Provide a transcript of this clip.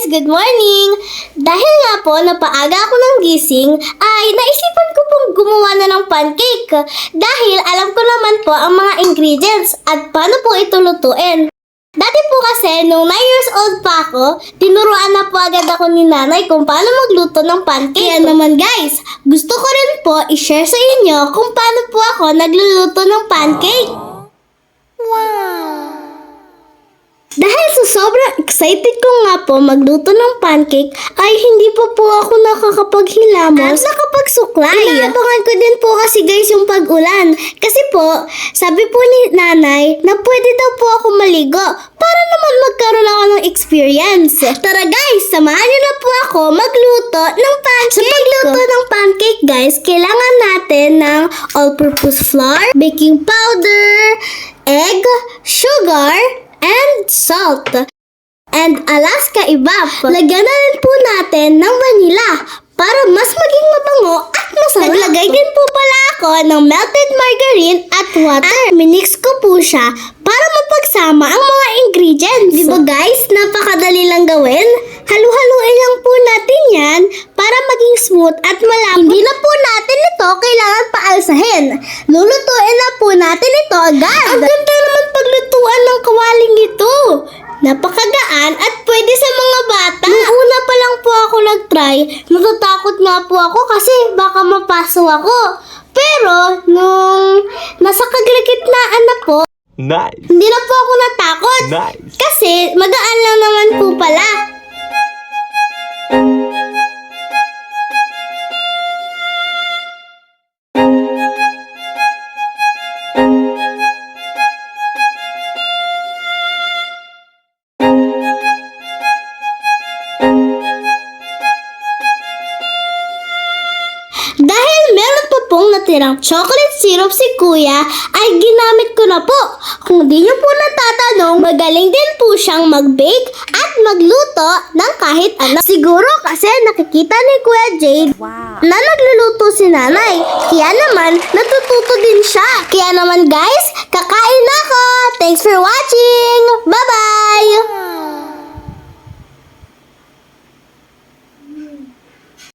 Good morning! Dahil nga po napaaga ako ng gising, ay naisipan ko pong gumawa na ng pancake. Dahil alam ko naman po ang mga ingredients at paano po ito lutuin. Dati po kasi, nung 9 years old pa ako, tinuruan na po agad ako ni nanay kung paano magluto ng pancake. Kaya naman guys, gusto ko rin po i-share sa inyo kung paano po ako nagluluto ng pancake. Dahil sa sobrang excited ko nga po magluto ng pancake, ay hindi pa po ako nakakapaghilamos at nakapagsuklay. Inaabangan ko din po kasi guys yung pag-ulan. Kasi po, sabi po ni nanay na pwede daw po ako maligo para naman magkaroon ako ng experience. Tara guys, samahan niyo na po ako magluto ng pancake. Sa pagluto ng pancake guys, kailangan natin ng all-purpose flour, baking powder, egg, sugar, and salt. And Alaska Evap. Lagyan na rin po natin ng vanilla para mas maging mabango at masarap. Naglagay din po pala ako ng melted margarine at water. At minix ko po siya para mapagsama ang mga ingredients. Diba guys, napakadali lang gawin? Halu-haluin lang po natin yan para maging smooth at malapot. Hindi na po natin ito kailangan paalsahin. Lulutuin na po natin ito agad. Ang ganda naman paglutuan ng kawaling ito. Napakagaan at pwede sa mga bata. Nung una pa lang po ako nag-try, natatakot nga po ako kasi baka mapaso ako. Pero nung nasa kalagitnaan na po, Nice! hindi na po ako natakot. Nice! Kasi magaan lang naman po pala. Dahil meron pa pong natirang chocolate syrup si kuya, ay ginamit ko na po. Kung di nyo po natatanong, magaling din po siyang mag-bake at magluto ng kahit ano. Siguro kasi nakikita ni Kuya Jade na nagluluto si nanay. Kaya naman, natututo din siya. Kaya naman guys,